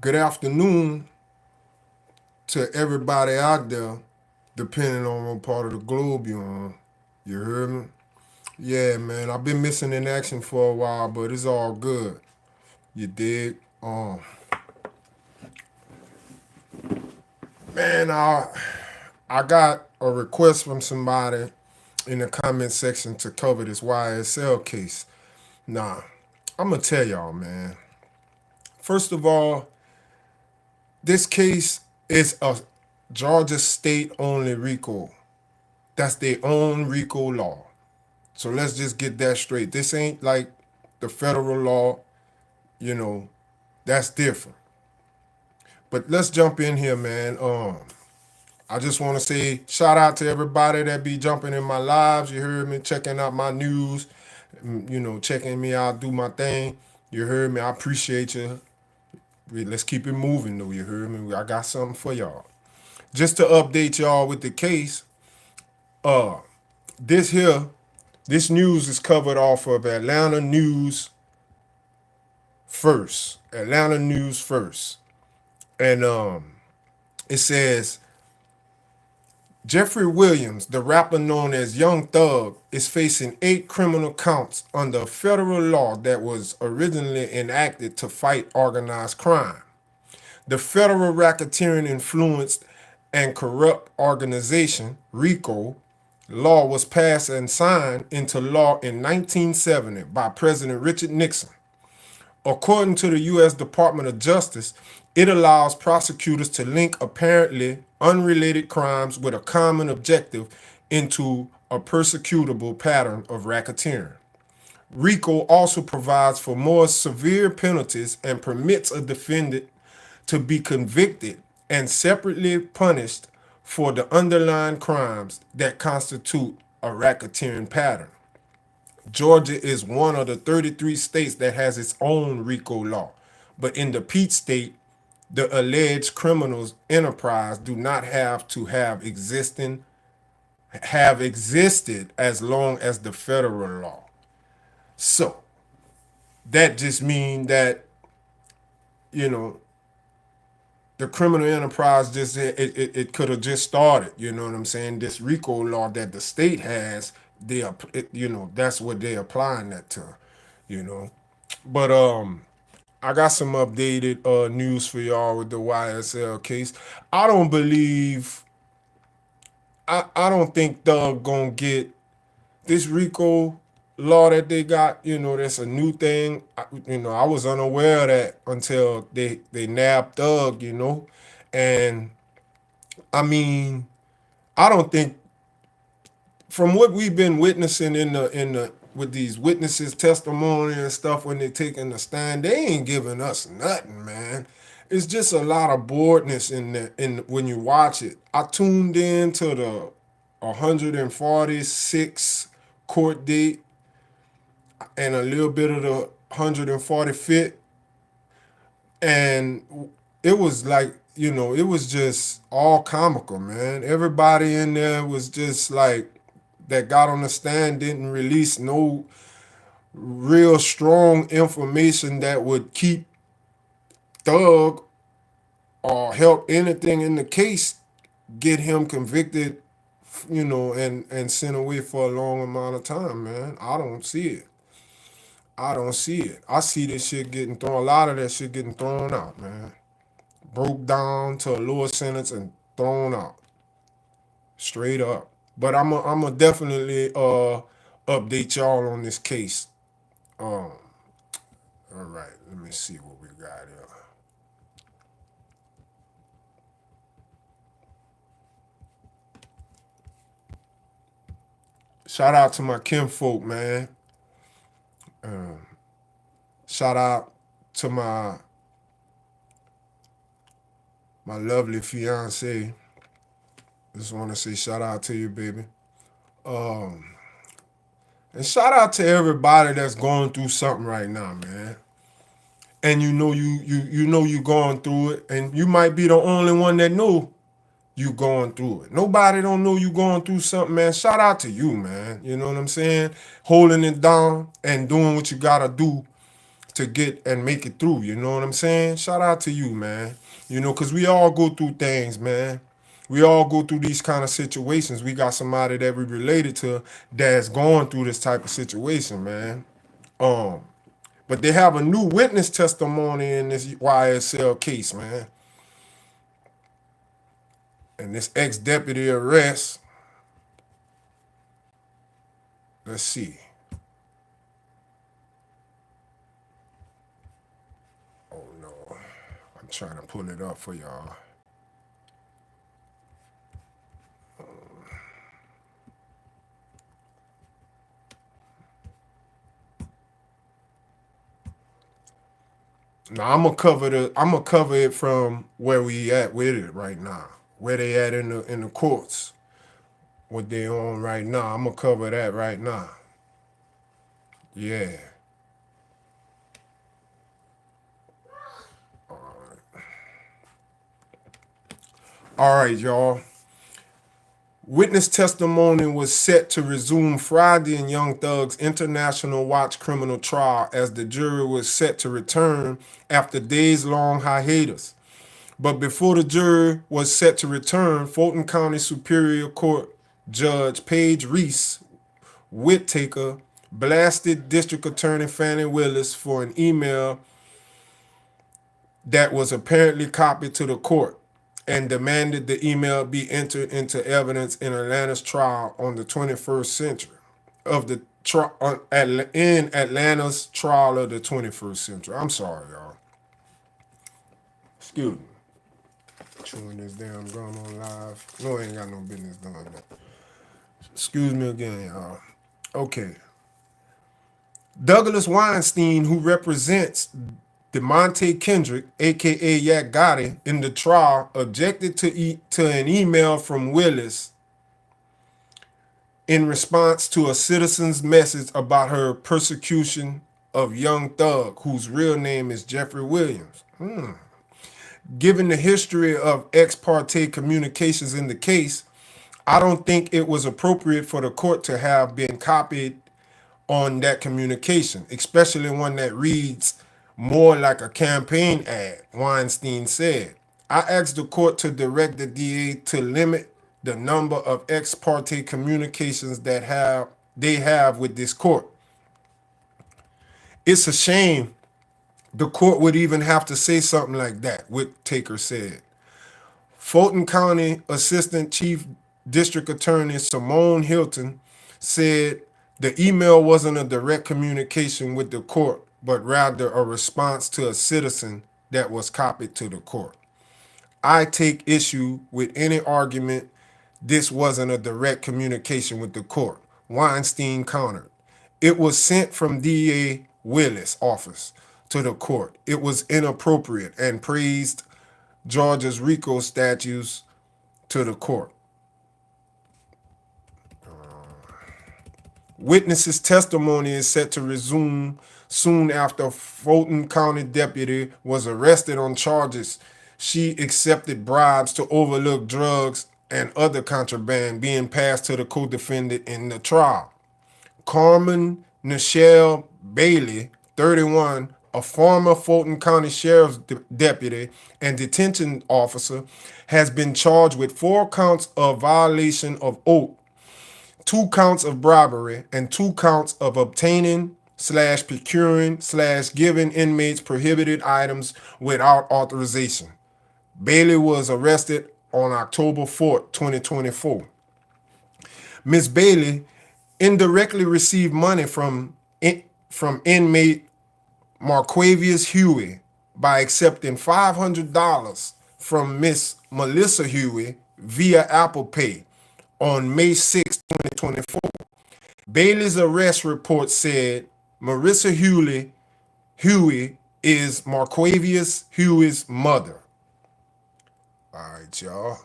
good afternoon to everybody out there, depending on what part of the globe you're on. You heard me? Yeah, man, I've been missing in action for a while, but it's all good. You dig? Man, I got a request from somebody in the comment section to cover this YSL case. Nah, I'm gonna tell y'all, man. First of all, this case is a Georgia state only RICO. That's their own RICO law. So let's just get that straight. This ain't like the federal law, you know, that's different. But let's jump in here, man. I just want to say shout out to everybody that be jumping in my lives. You heard me, checking out my news, checking me out, do my thing. You heard me. I appreciate you. Let's keep it moving, though. You heard me. I got something for y'all. Just to update y'all with the case, uh, this here, this news is covered off of Atlanta News First. Atlanta News First. And it says Jeffrey Williams, the rapper known as Young Thug, is facing 8 criminal counts under federal law that was originally enacted to fight organized crime. The Federal Racketeering Influenced and Corrupt Organization, RICO, law was passed and signed into law in 1970 by President Richard Nixon. According to the U.S. Department of Justice, it allows prosecutors to link apparently unrelated crimes with a common objective into a persecutable pattern of racketeering. RICO also provides for more severe penalties and permits a defendant to be convicted and separately punished for the underlying crimes that constitute a racketeering pattern. Georgia is one of the 33 states that has its own RICO law, but in the Pete state, the alleged criminals enterprise do not have to have existed as long as the federal law. So that just means that, you know, the criminal enterprise just it could have just started. You know what I'm saying? This RICO law that the state has, that's what they're applying that to. You know, but I got some updated news for y'all with the YSL case. I don't believe, I don't think Thug gonna get this RICO law that they got. You know, that's a new thing. I was unaware of that until they nabbed Thug. And I mean, I don't think, from what we've been witnessing in the with these witnesses' testimony and stuff when they taking the stand, they ain't giving us nothing, man. It's just a lot of boredness in when you watch it. I tuned in to the 146 court date and a little bit of the 145th, and it was like, it was just all comical, man. Everybody in there was just like, that got on the stand didn't release no real strong information that would keep Thug or help anything in the case get him convicted, and sent away for a long amount of time, man. I don't see it. I don't see it. I see this shit getting thrown, a lot of that shit getting thrown out, man. Broke down to a lower sentence and thrown out. Straight up. But I'm a definitely update y'all on this case. All right, let me see what we got here. Shout out to my kinfolk, man. Shout out to my lovely fiance. Just want to say shout out to you, baby. And shout out to everybody that's going through something right now, man. And you going through it, and you might be the only one that know you going through it. Nobody don't know you going through something, man. Shout out to you, man. You know what I'm saying? Holding it down and doing what you gotta do to get and make it through. You know what I'm saying? Shout out to you, man. You know, because we all go through things, man. We all go through these kind of situations. We got somebody that we related to that's going through this type of situation, man. Um, but they have a new witness testimony in this YSL case, man. And this ex-deputy arrest, let's see. Oh no, I'm trying to pull it up for y'all. Now I'm gonna cover it from where we at with it right now. Where they at in the courts. What they on right now. I'm gonna cover that right now. Yeah. All right, y'all. Witness testimony was set to resume Friday in Young Thug's International Watch criminal trial as the jury was set to return after days-long hiatus. But before the jury was set to return, Fulton County Superior Court Judge Paige Reese Whittaker blasted District Attorney Fannie Willis for an email that was apparently copied to the court and demanded the email be entered into evidence in Atlanta's trial on the 21st century of the in Atlanta's trial of the 21st century. I'm sorry, y'all. Excuse me. Chewing this damn gun on live. No, I ain't got no business doing that. Excuse me again, y'all. Okay. Douglas Weinstein, who represents DeMonte Kendrick, a.k.a. Yak Gotti, in the trial, objected to an email from Willis in response to a citizen's message about her persecution of Young Thug, whose real name is Jeffrey Williams. Given the history of ex parte communications in the case, I don't think it was appropriate for the court to have been copied on that communication, especially one that reads more like a campaign ad, Weinstein said. I asked the court to direct the DA to limit the number of ex parte communications that they have with this court. It's a shame the court would even have to say something like that, Whittaker said. Fulton County Assistant Chief District Attorney Simone Hilton said the email wasn't a direct communication with the court, but rather a response to a citizen that was copied to the court. I take issue with any argument this wasn't a direct communication with the court, Weinstein countered. It was sent from DA Willis' office to the court. It was inappropriate and praised Georgia's RICO statutes to the court. Witnesses' testimony is set to resume soon after Fulton County deputy was arrested on charges she accepted bribes to overlook drugs and other contraband being passed to the co-defendant in the trial. Carmen Nichelle Bailey, 31, a former Fulton County Sheriff's deputy and detention officer, has been charged with 4 counts of violation of oath, 2 counts of bribery, and 2 counts of obtaining / procuring / giving inmates prohibited items without authorization. Bailey was arrested on October 4, 2024. Ms. Bailey indirectly received money from inmate Marquavius Huey by accepting $500 from Miss Melissa Huey via Apple Pay on May 6, 2024. Bailey's arrest report said Marissa Huey is Marquavius Huey's mother. All right, y'all.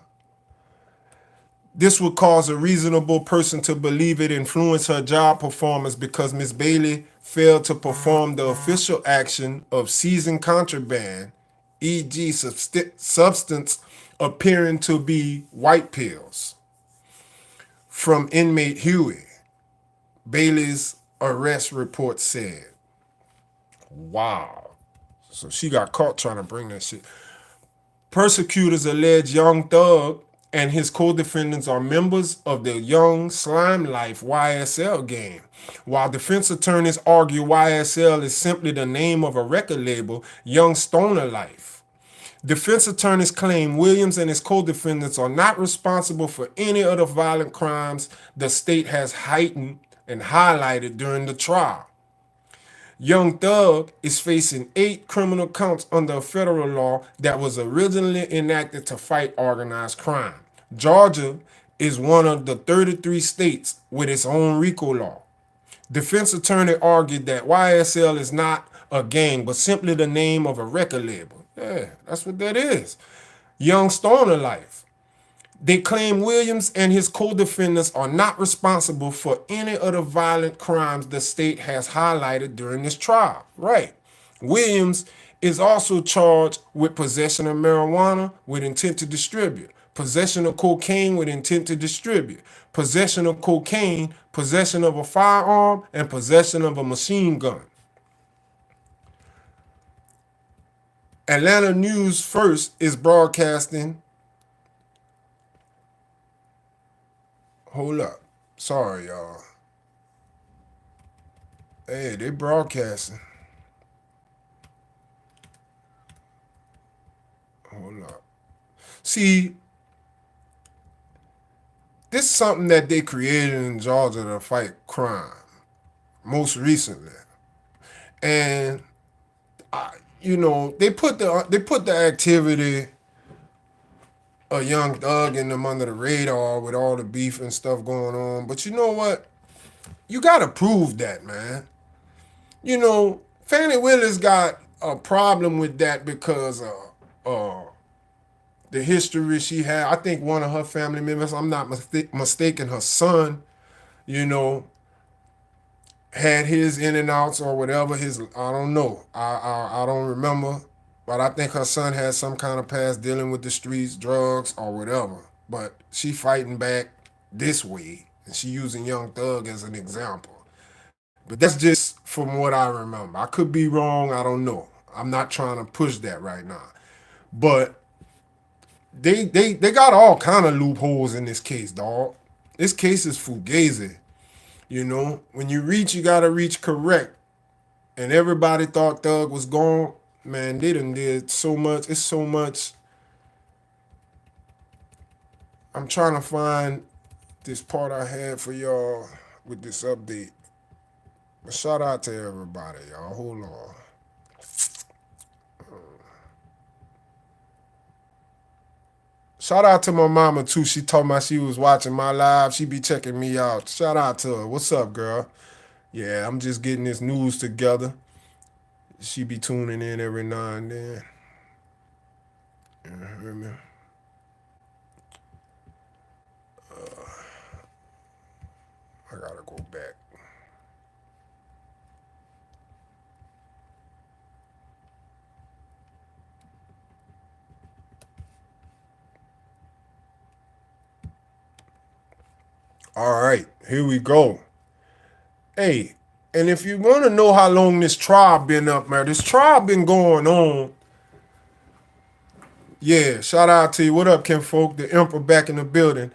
This would cause a reasonable person to believe it influenced her job performance because Ms. Bailey failed to perform the official action of seizing contraband, e.g. substance appearing to be white pills, from inmate Huey, Bailey's arrest report said. Wow. So she got caught trying to bring that shit. Prosecutors allege Young Thug and his co-defendants are members of the Young Slime Life YSL gang. While defense attorneys argue YSL is simply the name of a record label, Young Stoner Life. Defense attorneys claim Williams and his co-defendants are not responsible for any of the violent crimes the state has heightened and highlighted during the trial. Young Thug is facing 8 criminal counts under a federal law that was originally enacted to fight organized crime. Georgia is one of the 33 states with its own RICO law. Defense attorney argued that YSL is not a gang, but simply the name of a record label. Yeah, that's what that is. Young Stoner Life. They claim Williams and his co-defendants are not responsible for any of the violent crimes the state has highlighted during this trial. Right. Williams is also charged with possession of marijuana with intent to distribute, possession of cocaine with intent to distribute, possession of cocaine, possession of a firearm, and possession of a machine gun. Atlanta News First is broadcasting. Hold up. Sorry, y'all. Hey, they broadcasting. Hold up. See, this is something that they created in Georgia to fight crime most recently. And they put the activity of Young Thug and them under the radar with all the beef and stuff going on. But you know what? You gotta prove that, man. Fannie Willis got a problem with that because the history she had. I think one of her family members, I'm not mistaken, her son, you know, had his in and outs or whatever. I don't know. I don't remember. But I think her son had some kind of past dealing with the streets, drugs, or whatever. But she fighting back this way. And she using Young Thug as an example. But that's just from what I remember. I could be wrong. I don't know. I'm not trying to push that right now. But they got all kind of loopholes in this case, dog. This case is fugazi. When you reach, you gotta reach correct. And everybody thought Thug was gone. Man, they done did so much. It's so much. I'm trying to find this part I had for y'all with this update. But shout out to everybody, y'all. Hold on. Shout out to my mama too. She told me she was watching my live. She be checking me out. Shout out to her. What's up, girl? Yeah, I'm just getting this news together. She be tuning in every now and then. You hear me? I gotta go back. All right, here we go. Hey, and if you want to know how long this trial been up, man, this trial been going on. Yeah, shout out to you. What up, Kinfolk? The Emperor back in the building.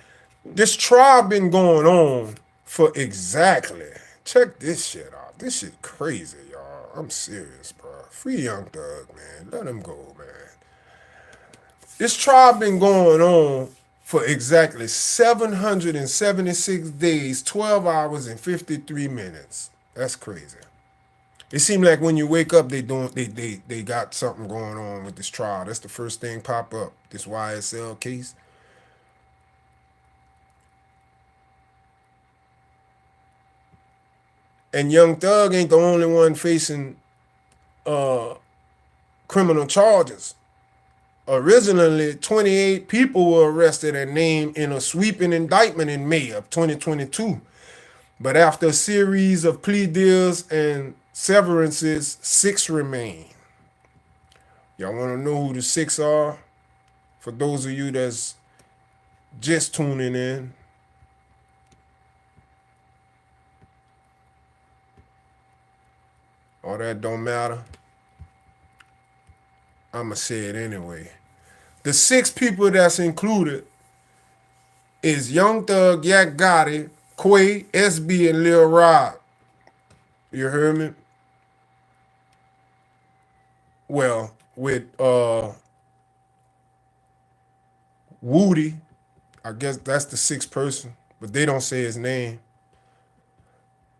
This trial been going on for exactly. Check this shit out. This shit crazy, y'all. I'm serious, bro. Free Young Thug, man. Let him go, man. This trial been going on for exactly 776 days, 12 hours, and 53 minutes. That's crazy. It seems like when you wake up, they got something going on with this trial. That's the first thing pop up. This YSL case. And Young Thug ain't the only one facing criminal charges. Originally, 28 people were arrested and named in a sweeping indictment in May of 2022. But after a series of plea deals and severances, 6 remain. Y'all want to know who the 6 are? For those of you that's just tuning in. All that don't matter. I'ma say it anyway. The 6 people that's included is Young Thug, Yak Gotti, Quay, SB, and Lil Rod. You heard me? Well, with Woody, I guess that's the 6th person, but they don't say his name.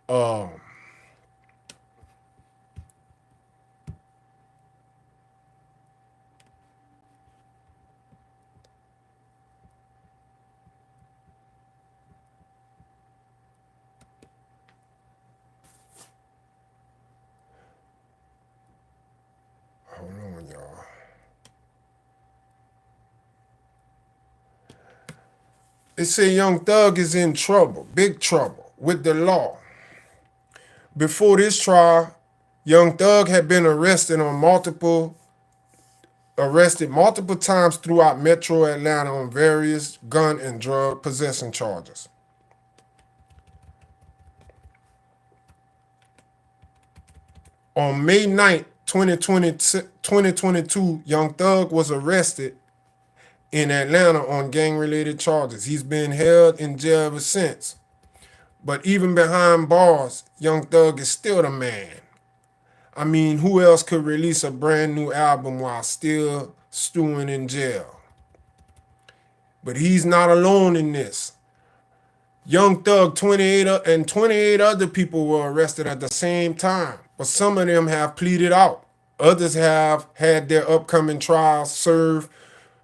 Um, hold on, y'all. They say Young Thug is in trouble, big trouble, with the law. Before this trial, Young Thug had been arrested multiple times throughout Metro Atlanta on various gun and drug possession charges. On May 9th, 2022, Young Thug was arrested in Atlanta on gang-related charges. He's been held in jail ever since. But even behind bars, Young Thug is still the man. I mean, who else could release a brand new album while still stewing in jail? But he's not alone in this. Young Thug, 28 and 28 other people were arrested at the same time, but some of them have pleaded out. Others have had their upcoming trials served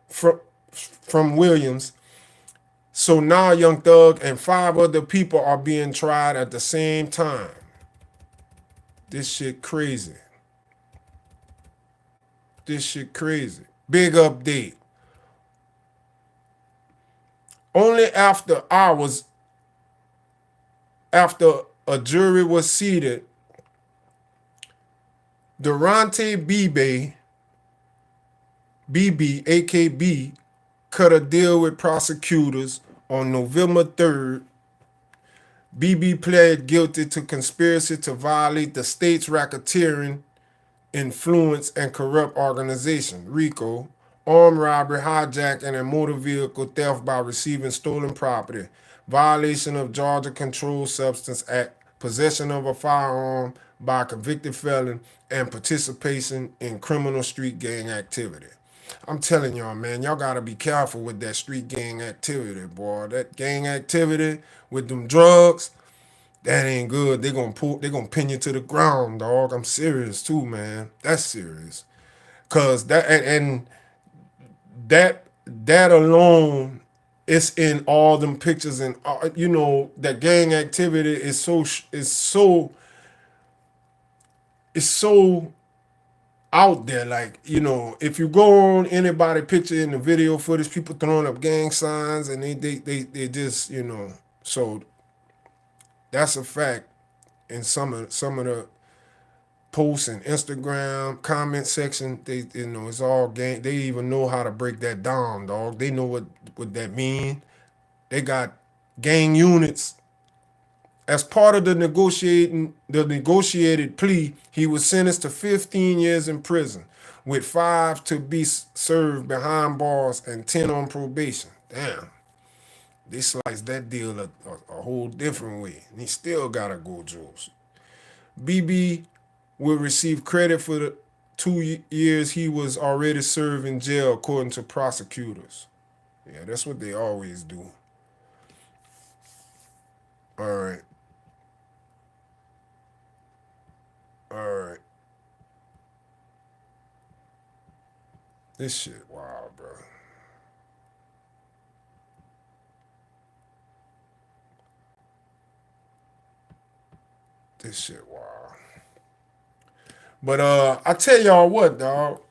from Williams. So now Young Thug and 5 other people are being tried at the same time. This shit crazy. This shit crazy. Big update. Only after a jury was seated, Durante BB, AKB, cut a deal with prosecutors on November 3rd. BB pled guilty to conspiracy to violate the state's racketeering, influence, and corrupt organization, RICO, armed robbery, hijacking, and motor vehicle theft by receiving stolen property, violation of Georgia Controlled Substance Act, possession of a firearm by a convicted felon, and participation in criminal street gang activity. I'm telling y'all, man, y'all gotta be careful with that street gang activity, boy. That gang activity with them drugs, that ain't good. They gonna pin you to the ground, dog. I'm serious too, man. That's serious. Cause that alone, it's in all them pictures, and that gang activity is so out there. Like, if you go on anybody picture in the video footage, people throwing up gang signs, and they just, so that's a fact. In some of the posts and Instagram comment section, they it's all gang. They even know how to break that down, dog. They know what that mean. They got gang units. As part of the negotiated plea, he was sentenced to 15 years in prison, with 5 to be served behind bars and 10 on probation. Damn. They sliced that deal a whole different way. And he still gotta go, Jules. BB will receive credit for the 2 years he was already served in jail, according to prosecutors. Yeah, that's what they always do. All right. This shit wild, bro. This shit wild. But I tell y'all what, dog.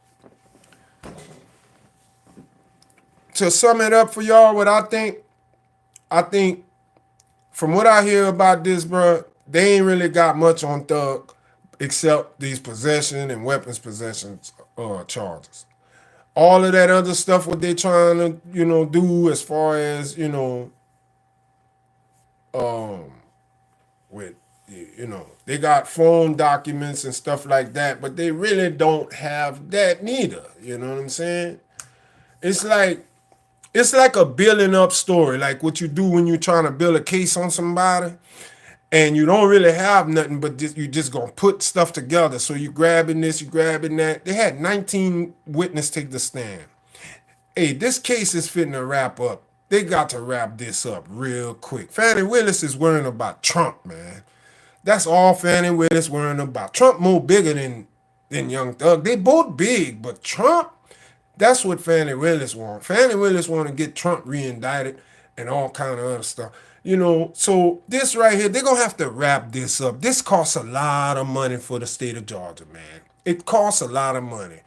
To sum it up for y'all, what I think from what I hear about this, bro, they ain't really got much on Thug except these possession and weapons possession charges. All of that other stuff, what they trying to, do as far as, with They got phone documents and stuff like that, but they really don't have that neither. You know what I'm saying? It's like it's like a building up story, like what you do when you're trying to build a case on somebody, and you don't really have nothing, but you just gonna put stuff together. So you grabbing this, you grabbing that. They had 19 witnesses take the stand. Hey, this case is fitting to wrap up. They got to wrap this up real quick. Fannie Willis is worrying about Trump, man. That's all Fannie Willis worrying about. Trump more bigger than Young Thug. They both big, but Trump, that's what Fannie Willis want. Fannie Willis want to get Trump re-indicted and all kind of other stuff. So this right here, they're gonna have to wrap this up. This costs a lot of money for the state of Georgia, man. It costs a lot of money.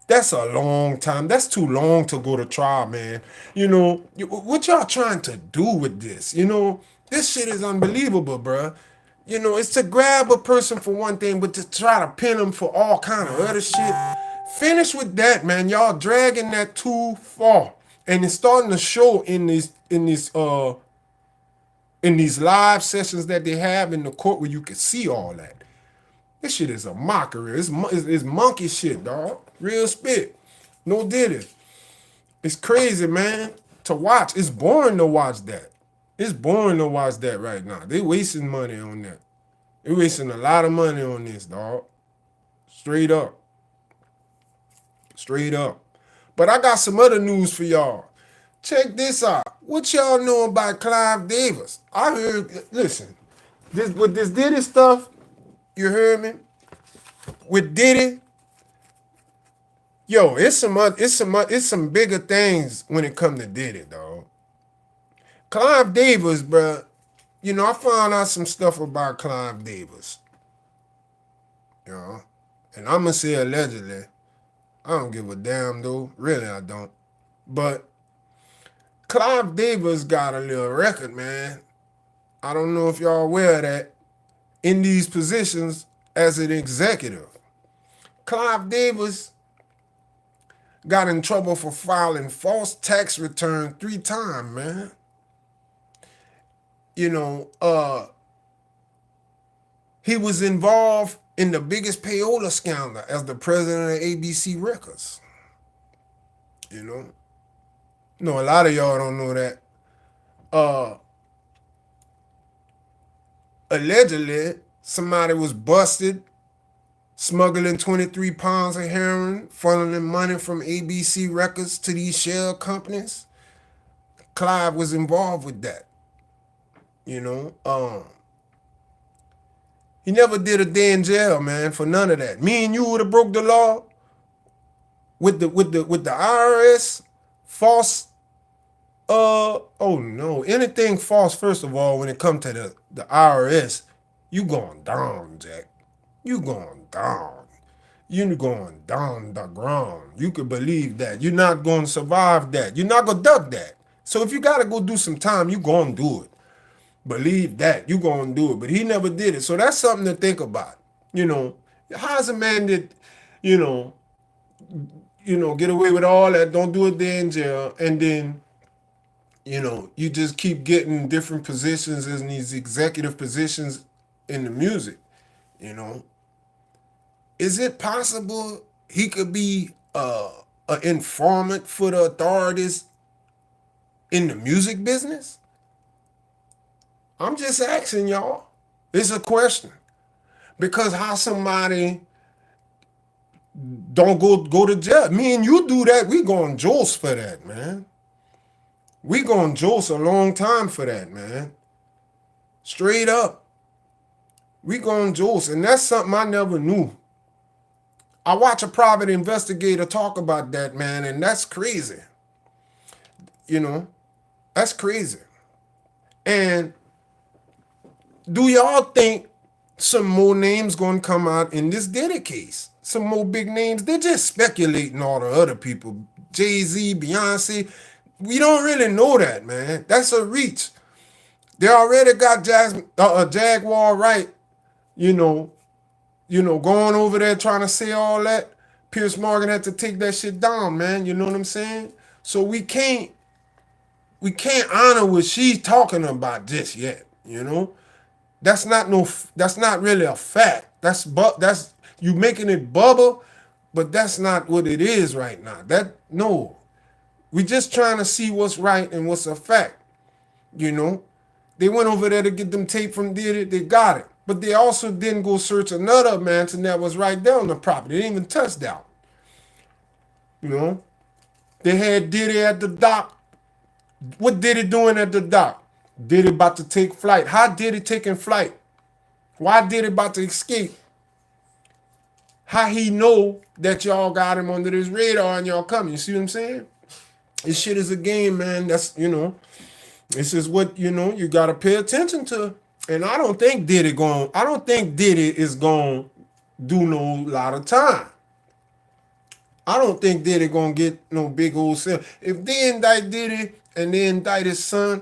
That's a long time. That's too long to go to trial, man. What y'all trying to do with this? This shit is unbelievable, bruh. It's to grab a person for one thing, but to try to pin them for all kind of other shit. Finish with that, man. Y'all dragging that too far, and it's starting to show in these live sessions that they have in the court where you can see all that. This shit is a mockery. It's monkey shit, dog. Real spit. No diddy. It's crazy, man, to watch. It's boring to watch that. It's boring to watch that right now. They wasting money on that. They wasting a lot of money on this, dog. Straight up. Straight up. But I got some other news for y'all. Check this out. What y'all know about Clive Davis? I heard, listen, with this Diddy stuff, you heard me? With Diddy, yo, it's some bigger things when it come to Diddy, dog. Clive Davis, bruh, I found out some stuff about Clive Davis. And I'm gonna say allegedly. I don't give a damn though. Really, I don't. But Clive Davis got a little record, man. I don't know if y'all aware of that. In these positions as an executive, Clive Davis got in trouble for filing false tax return 3 times, man. He was involved in the biggest payola scandal as the president of ABC Records. A lot of y'all don't know that. Allegedly, somebody was busted smuggling 23 pounds of heroin, funneling money from ABC Records to these shell companies. Clive was involved with that. He never did a day in jail, man, for none of that. Me and you would have broke the law with the IRS, false. Oh no, anything false. First of all, when it comes to the IRS, you going down, Jack. You going down. You're going down the ground. You could believe that. You're not going to survive that. You're not going to duck that. So if you got to go do some time, you going to do it. Believe that. You going to do it. But he never did it. So that's something to think about. How's a man that, get away with all that, don't do it there in jail, and then, you just keep getting different positions in these executive positions in the music, Is it possible he could be an informant for the authorities in the music business? I'm just asking y'all. It's a question. Because how somebody don't go to jail. Me and you do that, we going Jols for that, man. We going Jols a long time for that, man. Straight up. We going Jols. And that's something I never knew. I watch a private investigator talk about that, man, and that's crazy. That's crazy. And do y'all think some more names gonna come out in this Diddy case? Some more big names? They're just speculating all the other people. Jay-Z, Beyonce. We don't really know that, man. That's a reach. They already got Jaguar Wright, going over there trying to say all that. Pierce Morgan had to take that shit down, man. You know what I'm saying? So we can't honor what she's talking about just yet, That's not no. That's not really a fact. That's you making it bubble, but that's not what it is right now. That no, we just trying to see what's right and what's a fact. You know, they went over there to get them tape from Diddy. They got it, but they also didn't go search another mansion that was right there on the property. They didn't even touch that. You know, they had Diddy at the dock. What Diddy doing at the dock? Diddy about to take flight. How Diddy taking flight? Why Diddy about to escape? How he know that y'all got him under this radar and y'all coming? You see what I'm saying? This shit is a game, man. That's, this is what, you gotta pay attention to. And I don't think Diddy is going to do no lot of time. I don't think Diddy going to get no big old sale. If they indict Diddy and they indict his son,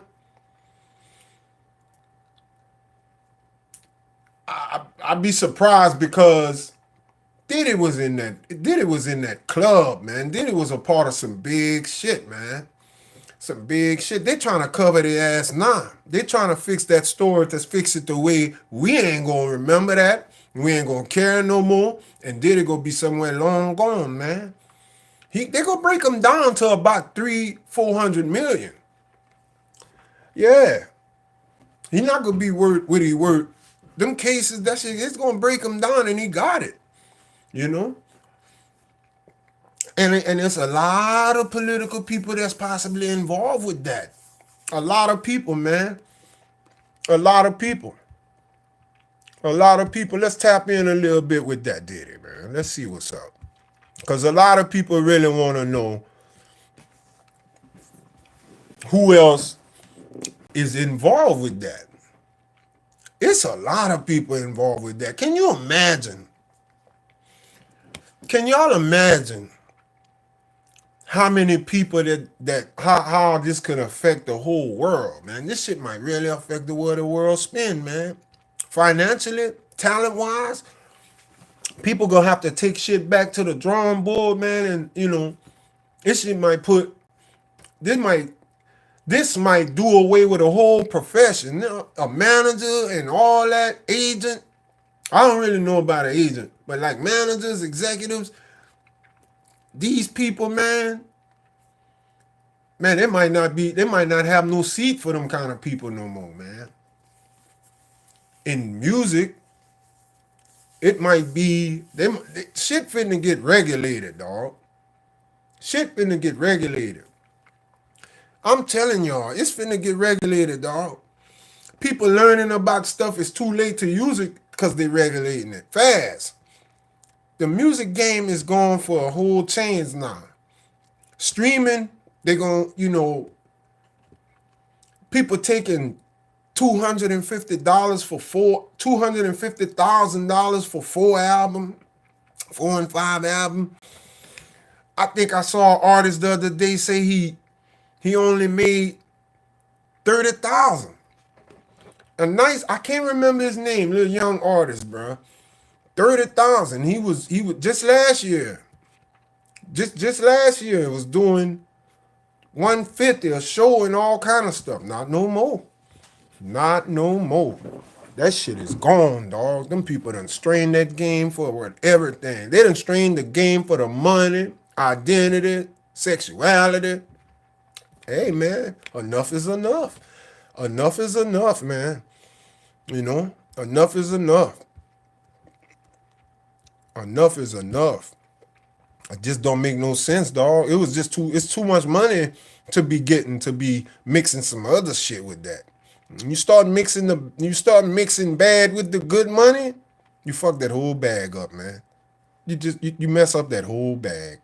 I'd be surprised because Diddy was in that club, man. Diddy was a part of some big shit, man. Some big shit. They trying to cover their ass now. They trying to fix that story to fix it the way we ain't gonna remember that. We ain't gonna care no more. And Diddy gonna be somewhere long gone, man. They gonna break him down to about 300-400 million. Yeah. He not gonna be worth what he worth. Them cases, that shit, it's gonna break him down, and he got it. And there's a lot of political people that's possibly involved with that. A lot of people, man. A lot of people. Let's tap in a little bit with that, Diddy, man. Let's see what's up. Because a lot of people really want to know who else is involved with that. It's a lot of people involved with that. Can you imagine? Can y'all imagine how many people how this could affect the whole world, man? This shit might really affect the way the world spin, man. Financially, talent-wise, people gonna have to take shit back to the drawing board, man, and this shit this might do away with a whole profession. A manager and all that, agent. I don't really know about an agent, but like managers, executives, these people, man, they might not have no seat for them kind of people no more, man. In music, it might be, shit finna get regulated, dog. Shit finna get regulated. I'm telling y'all, it's finna get regulated, dog. People learning about stuff, it's too late to use it because they're regulating it fast. The music game is going for a whole change now. Streaming, they're going, people taking $250,000 for 4 albums, 4 and 5 albums. I think I saw an artist the other day say he only made $30,000. I can't remember his name, little young artist, bro. $30,000. He was just last year. Just last year was doing 150 a show and all kind of stuff. Not no more. Not no more. That shit is gone, dog. Them people done strained that game for everything. They done strained the game for the money, identity, sexuality. Hey, man, enough is enough. Enough is enough, man. Enough is enough. Enough is enough. It just don't make no sense, dog. It's too much money to be mixing some other shit with that. You start mixing bad with the good money, you fuck that whole bag up, man. You mess up that whole bag.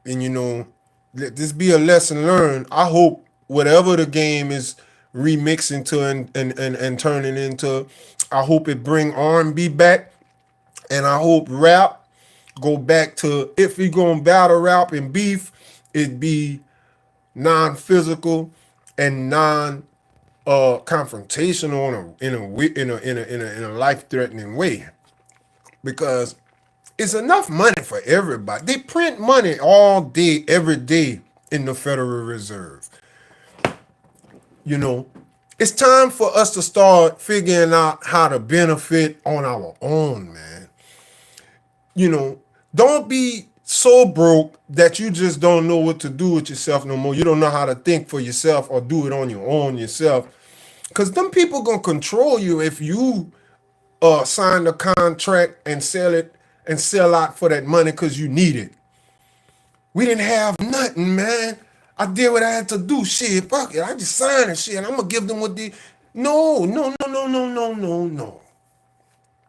And let this be a lesson learned. I hope whatever the game is remixing to and turning into, I hope it bring R&B back, and I hope rap go back to, if we gonna battle rap and beef, it be non-physical and confrontational in a life-threatening way, because it's enough money for everybody. They print money all day, every day in the Federal Reserve. It's time for us to start figuring out how to benefit on our own, man. You know, don't be so broke that you just don't know what to do with yourself no more. You don't know how to think for yourself or do it on your own yourself. Because them people gonna control you if you sign the contract and sell it and sell out for that money because you need it. We didn't have nothing, man. I did what I had to do. Shit, fuck it. I just signed it. Shit, I'm gonna give them what they. No, no, no, no, no, no, no, no.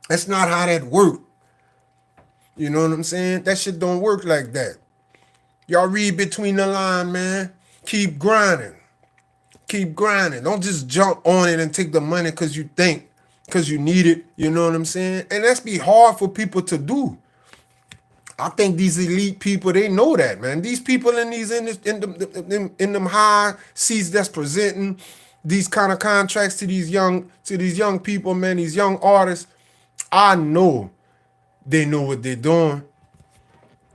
That's not how that works. You know what I'm saying? That shit don't work like that. Y'all read between the line, man. Keep grinding. Keep grinding. Don't just jump on it and take the money because you think, because you need it. You know what I'm saying? And that's be hard for people to do. I think these elite people, they know that, man. These people in them high seats that's presenting these kind of contracts to these young people, man, these young artists, I know they know what they're doing.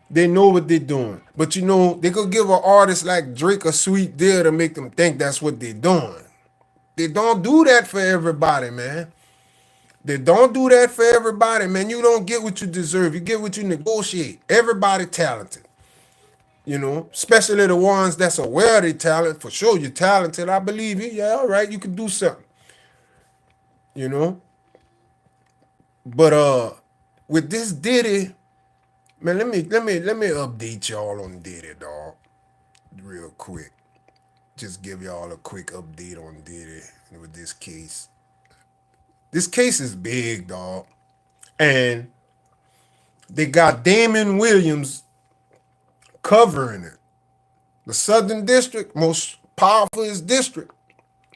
They know what they're doing. But you know, they could give an artist like Drake a sweet deal to make them think that's what they're doing. They don't do that for everybody, man. They don't do that for everybody, man. You don't get what you deserve. You get what you negotiate. Everybody talented. You know, especially the ones that's aware of their talent. For sure, you're talented. I believe you. Yeah, all right, you can do something. You know? But with this Diddy, man, let me update y'all on Diddy, dog. Real quick. Just give y'all a quick update on Diddy with this case. This case is big, dog. And they got Damon Williams covering it. The Southern District, most powerful district.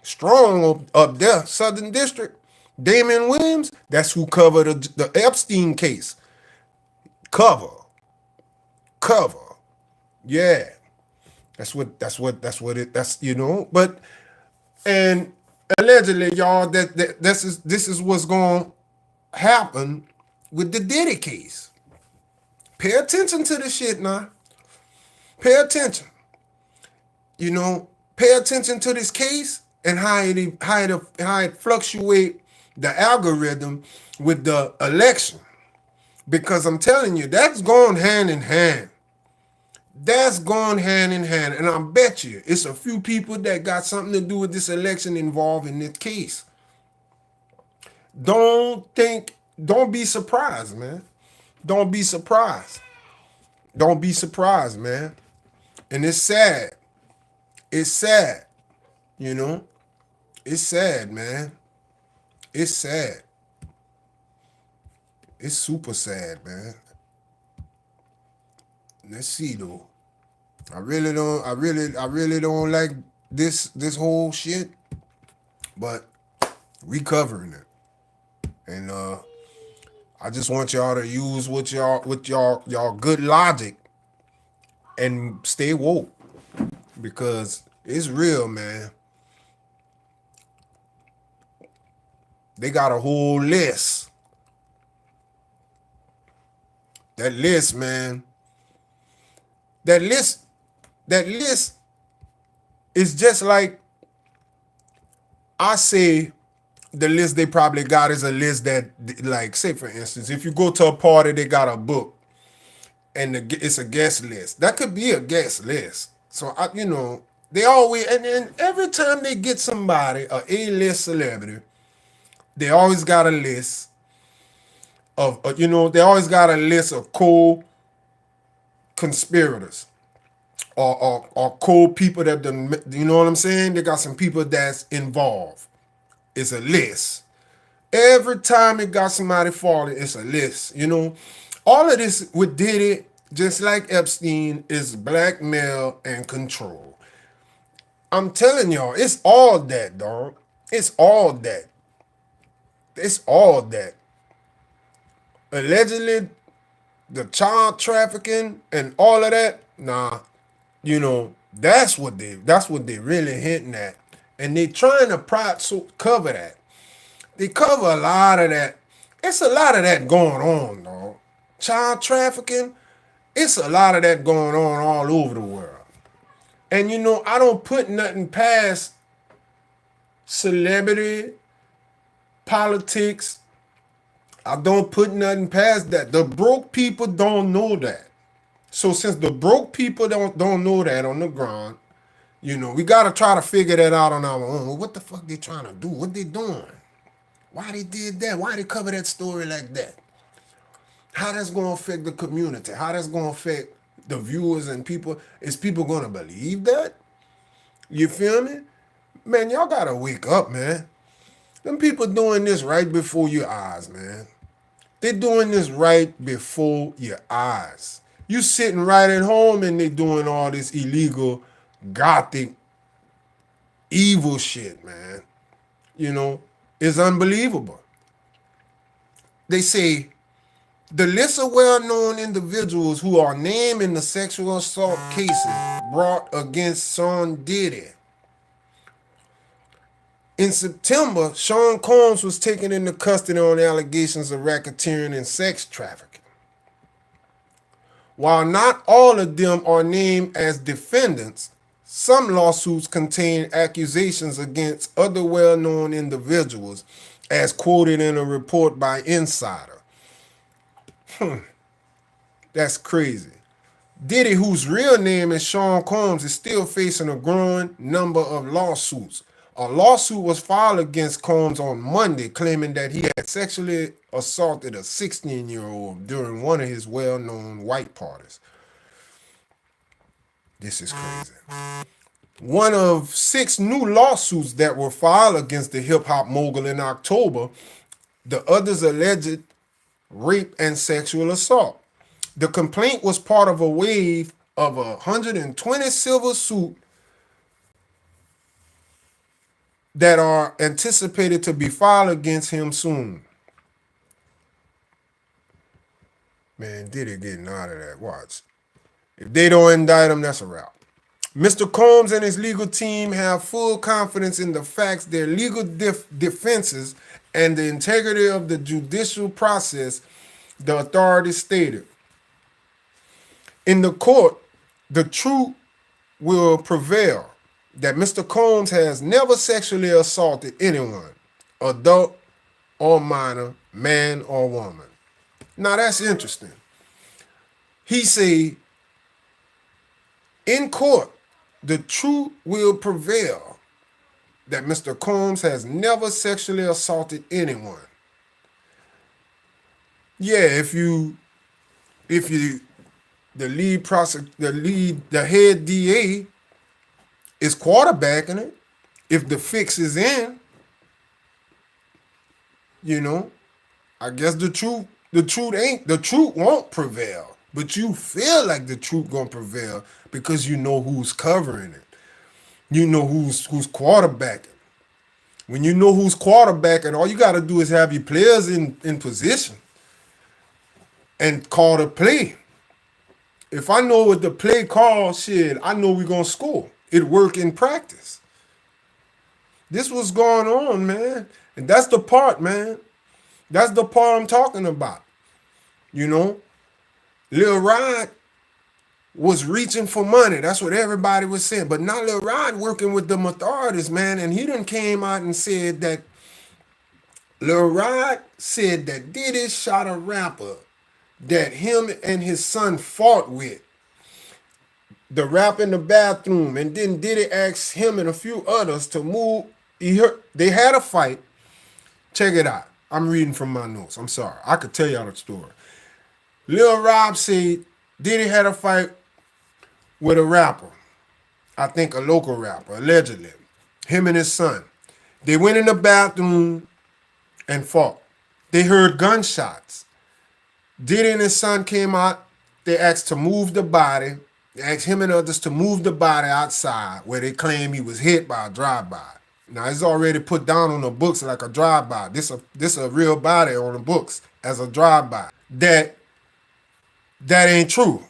Strong up there, Southern District. Damon Williams, that's who covered the Epstein case. Cover. Yeah. That's you know, but and allegedly, y'all, this is what's going to happen with the Diddy case. Pay attention to this shit now. Pay attention. You know, pay attention to this case and how it fluctuate the algorithm with the election. Because I'm telling you, that's going hand in hand. That's going hand in hand. And I bet you it's a few people that got something to do with this election involved in this case. Don't be surprised, man. Don't be surprised. Don't be surprised, man. And it's sad. It's sad. You know? It's sad, man. It's sad. It's super sad, man. Let's see though. I really don't like this whole shit. But we covering it. And I just want y'all to use with y'all good logic and stay woke. Because it's real, man. They got a whole list. That list, man. That list is just like, I say the list they probably got is a list that, like, say for instance, if you go to a party, they got a book and it's a guest list. That could be a guest list. So, you know, they always, and every time they get somebody, a A-list celebrity, they always got a list of, they always got a list of co-conspirators or co-people that, you know what I'm saying? They got some people that's involved. It's a list. Every time it got somebody falling, it's a list, you know? All of this with Diddy, just like Epstein, is blackmail and control. I'm telling y'all, it's all that, dog. It's all that. It's all that. Allegedly, the child trafficking and all of that, nah, you know, that's what they really hinting at. And they trying to cover that. They cover a lot of that. It's a lot of that going on, dog. Child trafficking, it's a lot of that going on all over the world. And you know, I don't put nothing past celebrity, politics. I don't put nothing past that. The broke people don't know that. So since the broke people don't know that on the ground, we gotta try to figure that out on our own. Well, what the fuck they trying to do? What they doing? Why they did that? Why they cover that story like that? How that's gonna affect the community? How that's gonna affect the viewers and people? Is people gonna believe that? You feel me? Man, y'all gotta wake up, man. Them people doing this right before your eyes, man. They doing this right before your eyes. You sitting right at home and they doing all this illegal, gothic, evil shit, man. It's unbelievable. They say the list of well-known individuals who are named in the sexual assault cases brought against Sean Diddy. In September, Sean Combs was taken into custody on allegations of racketeering and sex trafficking. While not all of them are named as defendants, some lawsuits contain accusations against other well-known individuals, as quoted in a report by Insider. That's crazy. Diddy, whose real name is Sean Combs, is still facing a growing number of lawsuits. A lawsuit was filed against Combs on Monday, claiming that he had sexually assaulted a 16-year-old during one of his well-known white parties. This is crazy. One of 6 new lawsuits that were filed against the hip-hop mogul in October, the others alleged rape and sexual assault. The complaint was part of a wave of 120 civil suits that are anticipated to be filed against him soon. Man, Diddy getting out of that. Watch. If they don't indict him, that's a wrap. Mr. Combs and his legal team have full confidence in the facts, their legal defenses, and the integrity of the judicial process, the authorities stated. In the court, the truth will prevail that Mr. Combs has never sexually assaulted anyone, adult or minor, man or woman. Now that's interesting. He say, in court, the truth will prevail that Mr. Combs has never sexually assaulted anyone. Yeah, if you the head DA is quarterbacking it, if the fix is in, I guess the truth won't prevail. But you feel like the truth gonna prevail because you know who's covering it. You know who's quarterbacking. When you know who's quarterbacking, all you gotta do is have your players in position and call the play. If I know what the play call, shit, I know we're gonna score. It work in practice. This was going on, man. And that's the part, man. That's the part I'm talking about. Lil Rod was reaching for money. That's what everybody was saying. But now Lil Rod working with them authorities, man. And he done came out and said that Lil Rod said that Diddy shot a rapper that him and his son fought with. The rap in the bathroom, and then Diddy asked him and a few others to move. They had a fight. Check it out. I'm reading from my notes. I'm sorry. I could tell y'all the story. Lil Rob said Diddy had a fight with a rapper. I think a local rapper, allegedly. Him and his son. They went in the bathroom and fought. They heard gunshots. Diddy and his son came out. They asked to move the body. They asked him and others to move the body outside where they claim he was hit by a drive-by. Now, it's already put down on the books like a drive-by. This a real body on the books as a drive-by. That ain't true.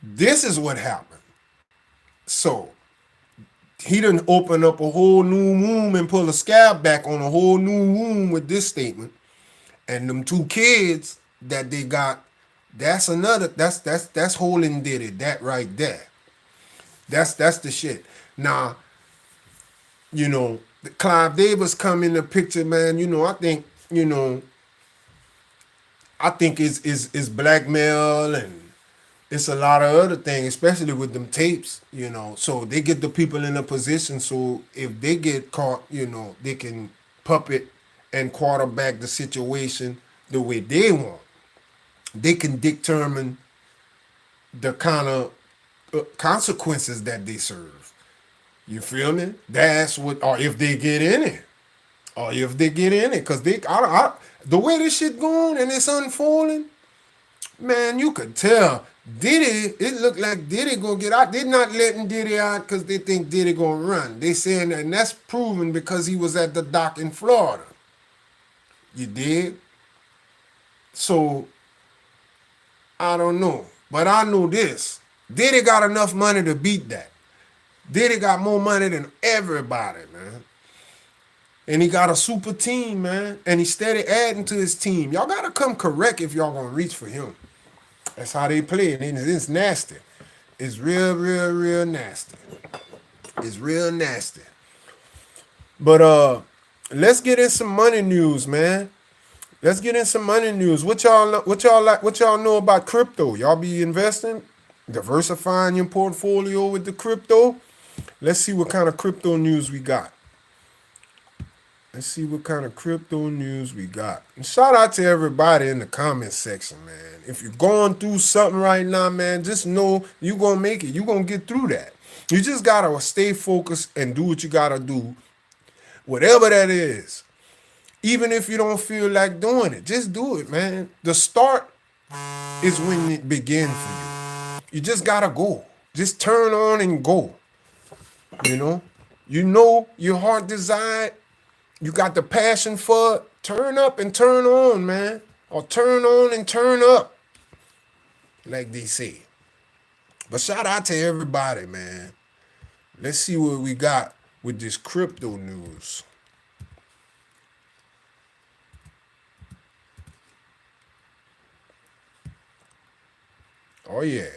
This is what happened. So, he done open up a whole new wound and pull a scab back on a whole new wound with this statement. And them 2 kids that they got, that's holding Diddy, that right there. That's the shit. Now, Clive Davis come in the picture, man. I think it's blackmail, and it's a lot of other things, especially with them tapes, So they get the people in a position so if they get caught, they can puppet and quarterback the situation the way they want. They can determine the kind of consequences that they serve. You feel me? That's what, or if they get in it, because the way this shit going and it's unfolding, man, you could tell Diddy. It looked like Diddy gonna get out. They're not letting Diddy out because they think Diddy gonna run. They saying that, and that's proven because he was at the dock in Florida. You did. So I don't know, but I know this: Diddy got enough money to beat that. Diddy got more money than everybody, man. And he got a super team, man. And he steady adding to his team. Y'all gotta come correct if y'all gonna reach for him. That's how they play. And it's nasty. It's real, real, real nasty. It's real nasty. But let's get in some money news, man. Let's get in some money news. What y'all know about crypto? Y'all be investing, diversifying your portfolio with the crypto. Let's see what kind of crypto news we got. Let's see what kind of crypto news we got. And shout out to everybody in the comment section, man. If you're going through something right now, man, just know you're going to make it. You're going to get through that. You just got to stay focused and do what you got to do, whatever that is. Even if you don't feel like doing it, just do it, man. The start is when it begins for you. You just got to go. Just turn on and go. You know? Your heart desire. You got the passion for it. Turn up and turn on, man. Or turn on and turn up, like they say. But shout out to everybody, man. Let's see what we got with this crypto news. Oh, yeah.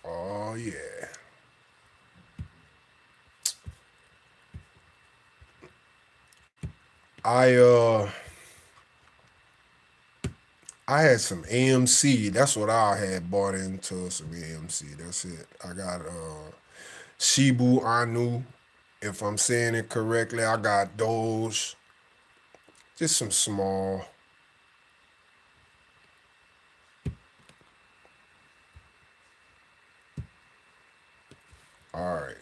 Oh, yeah. I I had some AMC. That's what I had bought into, some AMC. That's it. I got Shibu Anu, if I'm saying it correctly. I got Doge. Just some small. All right.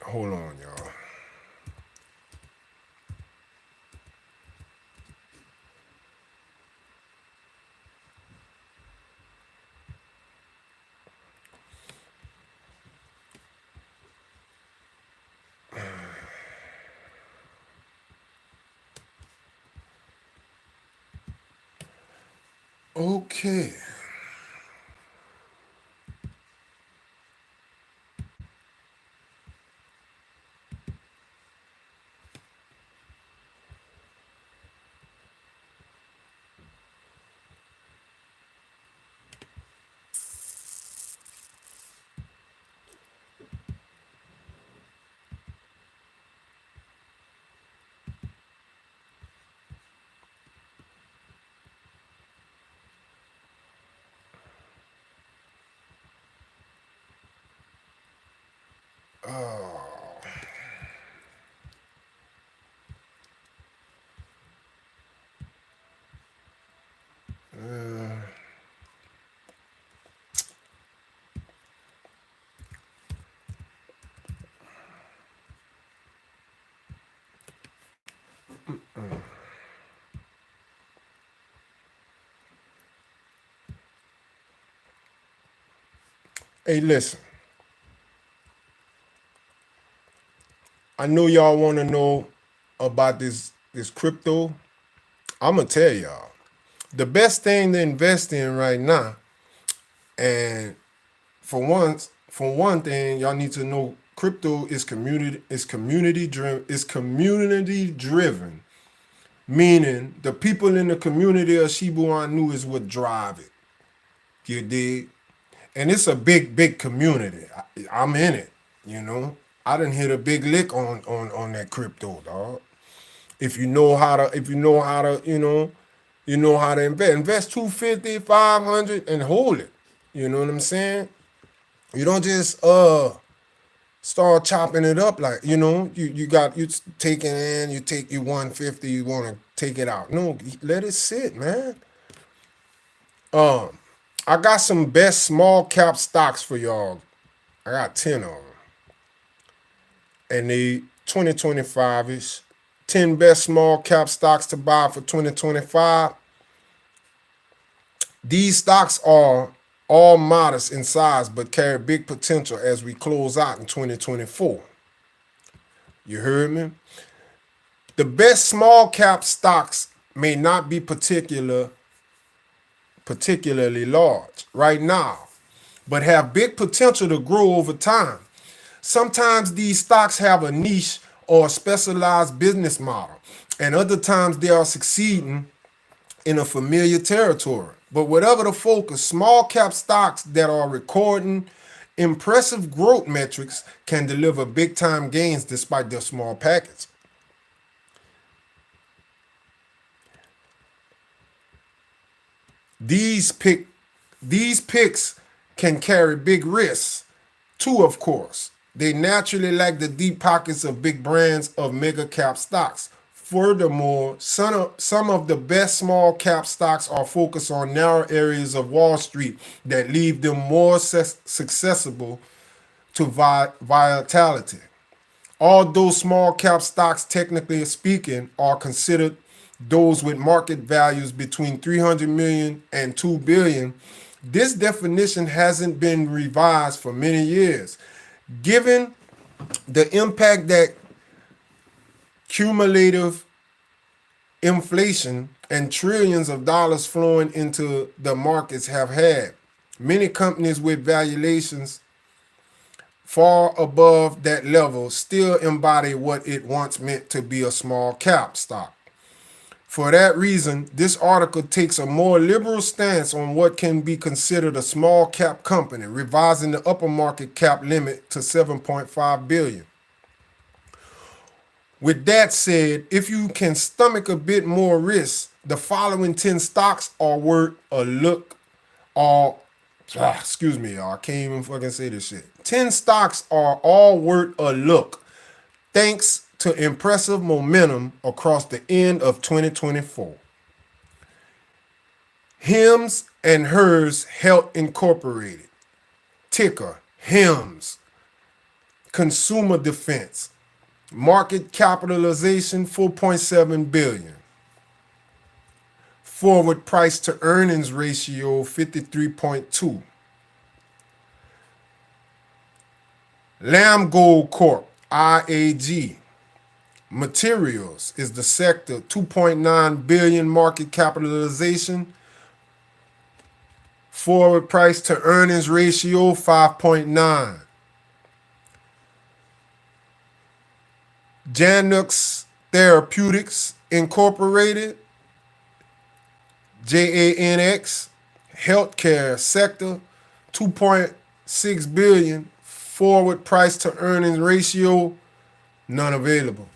Hold on, y'all. Okay. Oh. Uh, hey, listen. I know y'all want to know about this crypto. I'm gonna tell y'all. The best thing to invest in right now And for one thing, y'all need to know crypto is community driven, meaning the people in the community of Shiba Inu is what drive it. You dig? And it's a big community. I'm in it. You know, I didn't hit a big lick on that crypto, dog. If you know how to invest 250, 500 and hold it. You know what I'm saying? You don't just start chopping it up like, you taking in, you take you 150, you want to take it out. No, let it sit, man. Um, I got some best small cap stocks for y'all. I got 10 of them. And they 2025 ish. 10 best small cap stocks to buy for 2025. These stocks are all modest in size but carry big potential as we close out in 2024. You heard me? The best small cap stocks may not be particularly large right now, but have big potential to grow over time. Sometimes these stocks have a niche or a specialized business model, and other times they are succeeding in a familiar territory. But whatever the focus, small cap stocks that are recording impressive growth metrics can deliver big time gains despite their small package. These picks can carry big risks too, of course. They naturally lack the deep pockets of big brands of mega cap stocks. Furthermore, some of the best small cap stocks are focused on narrow areas of Wall Street that leave them more susceptible to volatility. Although small cap stocks, technically speaking, are considered those with market values between 300 million and 2 billion, this definition hasn't been revised for many years. Given the impact that cumulative inflation and trillions of dollars flowing into the markets have had, many companies with valuations far above that level still embody what it once meant to be a small cap stock. For that reason, this article takes a more liberal stance on what can be considered a small cap company, revising the upper market cap limit to 7.5 billion. With that said, if you can stomach a bit more risk, the following 10 stocks are worth a look. Excuse me, y'all. I can't even fucking say this shit. 10 stocks are all worth a look, thanks to impressive momentum across the end of 2024. Hims and Hers Health Incorporated, ticker HIMS, Consumer Defense, market capitalization 4.7 billion. Forward price to earnings ratio 53.2. Lamb Gold Corp, IAG. Materials is the sector, 2.9 billion market capitalization. Forward price to earnings ratio 5.9. Janux Therapeutics Incorporated, JANX, healthcare sector, 2.6 billion. Forward price to earnings ratio, none available.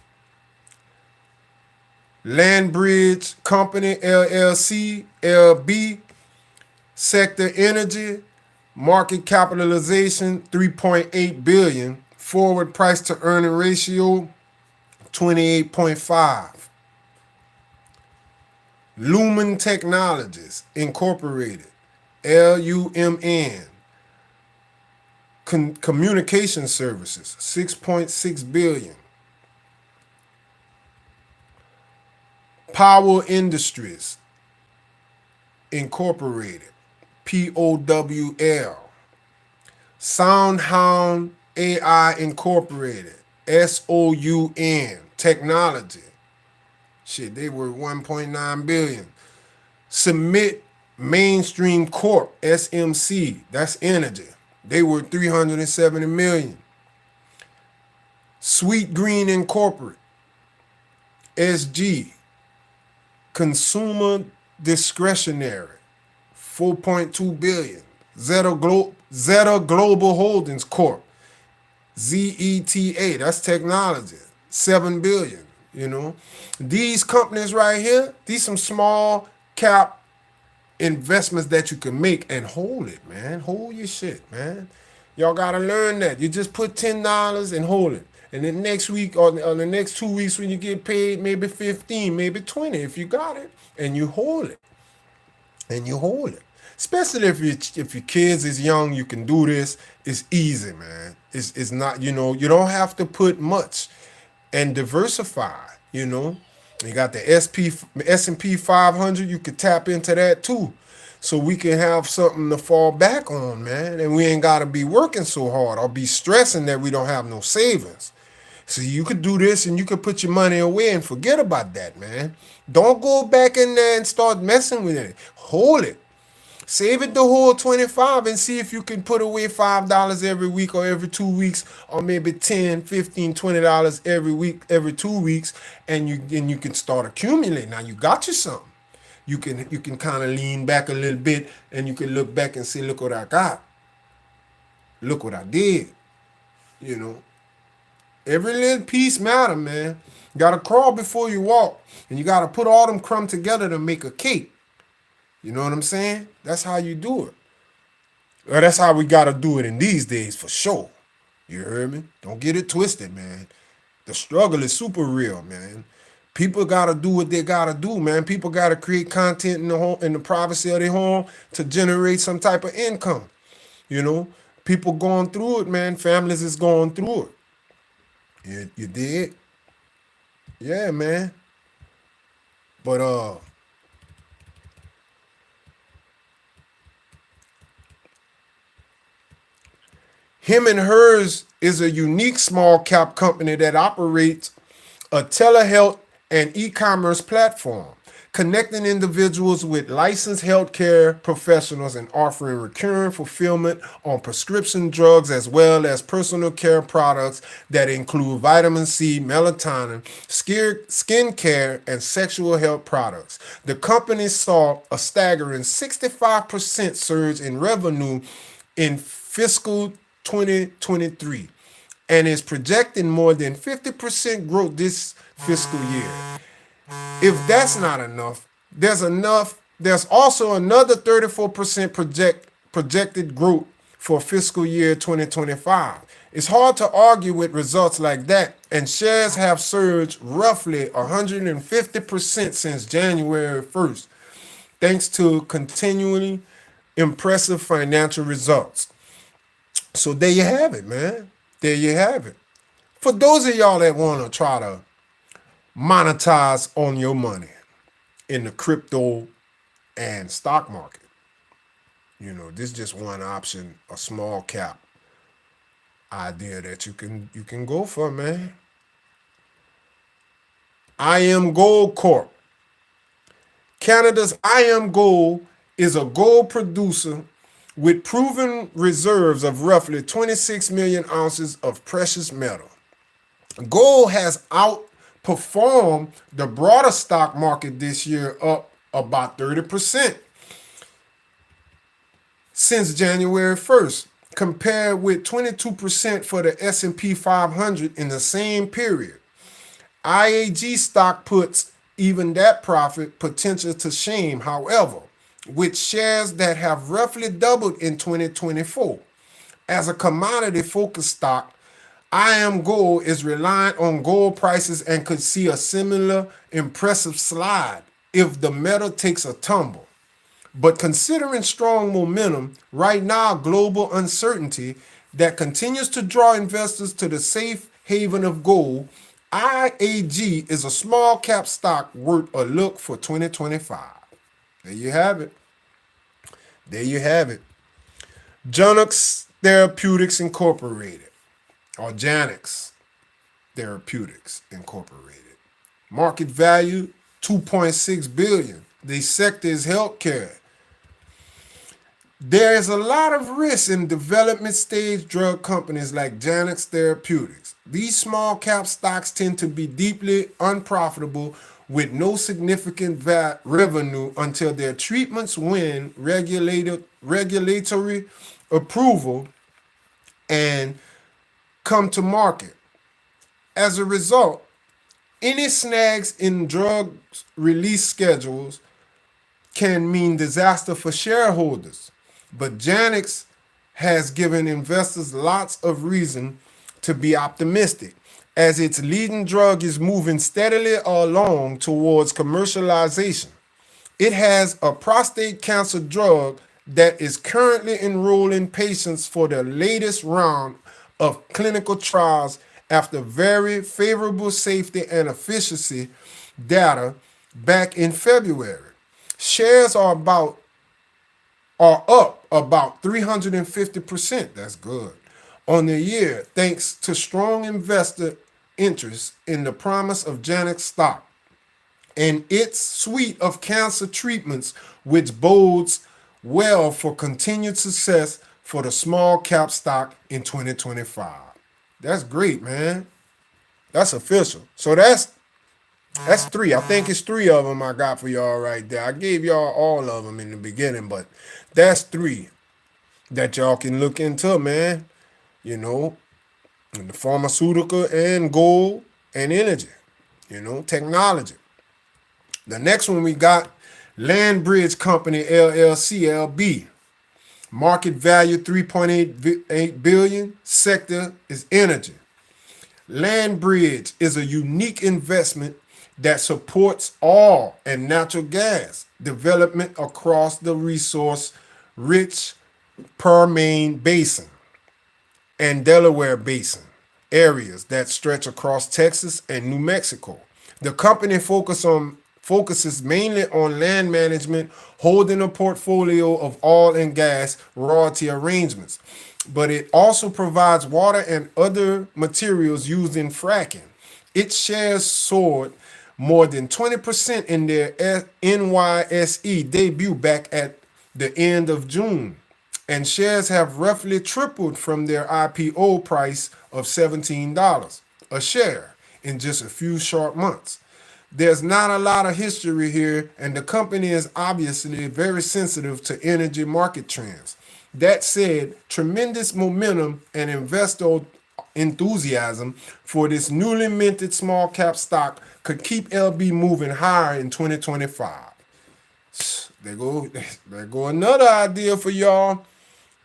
Landbridge Company LLC, LB, sector energy, market capitalization 3.8 billion. Forward price to earning ratio 28.5. Lumen Technologies Incorporated, LUMN, communication services 6.6 billion. Power Industries Incorporated, POWL. Soundhound AI Incorporated, SOUN, technology. Shit, they were 1.9 billion. Submit Mainstream Corp, SMC, that's energy. They were 370 million. Sweet Green Incorporate, SG, Consumer Discretionary, 4.2 billion. Zeta Global Holdings Corp, ZETA, that's technology, 7 billion. You know, these companies right here, these some small cap investments that you can make and hold it, man. Hold your shit, man. Y'all gotta learn that. You just put $10 and hold it. And then next week or the next 2 weeks when you get paid, maybe 15, maybe 20 if you got it. And you hold it. And you hold it. Especially if your kids is young, you can do this. It's easy, man. It's not, you don't have to put much and diversify, You got the S&P 500, you could tap into that too. So we can have something to fall back on, man. And we ain't got to be working so hard or be stressing that we don't have no savings. So you could do this and you could put your money away and forget about that, man. Don't go back in there and start messing with it. Hold it. Save it the whole 25 and see if you can put away $5 every week or every 2 weeks, or maybe $10, $15, $20 every week, every 2 weeks, and you can start accumulating. Now you got you something. You can kind of lean back a little bit and you can look back and say, look what I got. Look what I did. Every little piece matter, man. You gotta crawl before you walk, and you gotta put all them crumbs together to make a cake. You know what I'm saying? That's how you do it. Or that's how we gotta do it in these days for sure. You heard me? Don't get it twisted, man. The struggle is super real, man. People gotta do what they gotta do, man. People gotta create content in the home, in the privacy of their home, to generate some type of income. People going through it, man. Families is going through it. You did? Yeah, man. But Him and Hers is a unique small cap company that operates a telehealth and e-commerce platform, connecting individuals with licensed healthcare professionals and offering recurring fulfillment on prescription drugs as well as personal care products that include vitamin C, melatonin, skin care, and sexual health products. The company saw a staggering 65% surge in revenue in fiscal 2023 and is projecting more than 50% growth this fiscal year. If that's not enough, there's also another 34% projected growth for fiscal year 2025. It's hard to argue with results like that, and shares have surged roughly 150% since January 1st, thanks to continually impressive financial results. So there you have it, man. There you have it. For those of y'all that want to try to monetize on your money in the crypto and stock market, this is just one option, a small cap idea that you can go for, man. IM Gold Corp. Canada's IM Gold is a gold producer with proven reserves of roughly 26 million ounces of precious metal. Gold has outperformed the broader stock market this year, up about 30% since January 1st, compared with 22% for the S&P 500 in the same period. IAG stock puts even that profit potential to shame, however, with shares that have roughly doubled in 2024. As a commodity-focused stock, IM Gold is reliant on gold prices and could see a similar impressive slide if the metal takes a tumble. But considering strong momentum, right now global uncertainty that continues to draw investors to the safe haven of gold, IAG is a small cap stock worth a look for 2025. There you have it. There you have it. Janux Therapeutics Incorporated, or Janux Therapeutics Incorporated. Market value $2.6 billion. The sector is healthcare. There is a lot of risk in development stage drug companies like Janux Therapeutics. These small cap stocks tend to be deeply unprofitable with no significant revenue until their treatments win regulatory approval and come to market. As a result, any snags in drug release schedules can mean disaster for shareholders. But Janix has given investors lots of reason to be optimistic, as its leading drug is moving steadily along towards commercialization. It has a prostate cancer drug that is currently enrolling patients for the latest round of clinical trials after very favorable safety and efficacy data back in February. Shares are up about 350%. That's good. On the year, thanks to strong investor interest in the promise of Janux stock and its suite of cancer treatments, which bodes well for continued success for the small cap stock in 2025. That's great, man. That's official. So that's three. I think it's three of them I got for y'all right there. I gave y'all all of them in the beginning, but that's three that y'all can look into, man. You know, in the pharmaceutical and gold and energy, technology. The next one we got Land Bridge Company LLC LB. Market value 3.8 billion. Sector is energy. Land Bridge is a unique investment that supports oil and natural gas development across the resource rich Permian Basin and Delaware Basin areas that stretch across Texas and New Mexico. The company focuses mainly on land management, holding a portfolio of oil and gas royalty arrangements, but it also provides water and other materials used in fracking. Its shares soared more than 20% in their NYSE debut back at the end of June, and shares have roughly tripled from their IPO price of $17 a share in just a few short months. There's not a lot of history here, and the company is obviously very sensitive to energy market trends. That said, tremendous momentum and investor enthusiasm for this newly minted small cap stock could keep LB moving higher in 2025. There go another idea for y'all.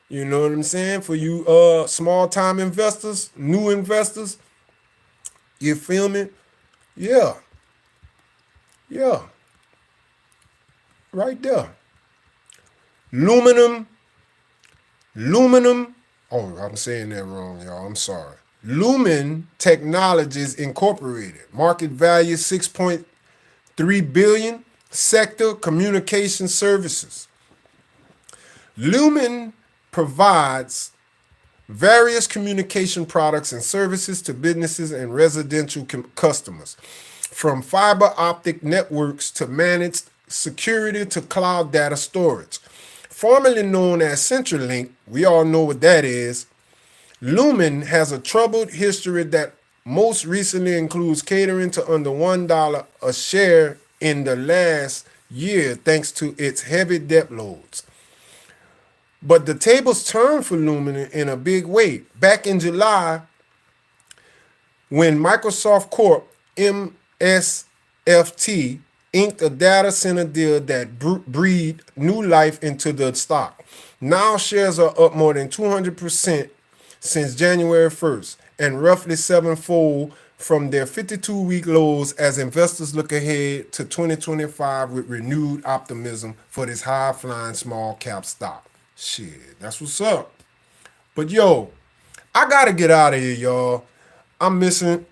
You know what I'm saying? For you small time investors, new investors. You feel me? Yeah. Yeah. Right there. Luminum. Oh, I'm saying that wrong, y'all. I'm sorry. Lumen Technologies Incorporated. Market value 6.3 billion. Sector communication services. Lumen provides various communication products and services to businesses and residential customers, from fiber optic networks to managed security to cloud data storage. Formerly known as CenturyLink, we all know what that is. Lumen has a troubled history that most recently includes catering to under $1 a share in the last year thanks to its heavy debt loads. But the tables turned for Lumen in a big way. Back in July, when Microsoft Corp, MSFT, inked a data center deal that breathed new life into the stock. Now shares are up more than 200% since January 1st and roughly sevenfold from their 52-week lows as investors look ahead to 2025 with renewed optimism for this high-flying small cap stock. Shit, that's what's up. But yo, I gotta get out of here, y'all. I'm missing.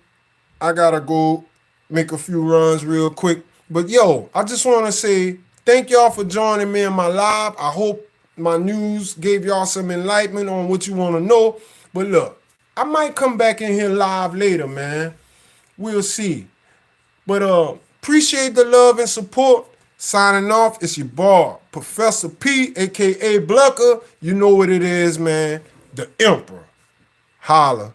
I gotta go make a few runs real quick. But yo, I just want to say thank y'all for joining me in my live. I hope my news gave y'all some enlightenment on what you want to know. But look, I might come back in here live later, man. We'll see. But appreciate the love and support. Signing off, it's your boy, Professor P, aka Blucker. You know what it is, man. The Emperor. Holla.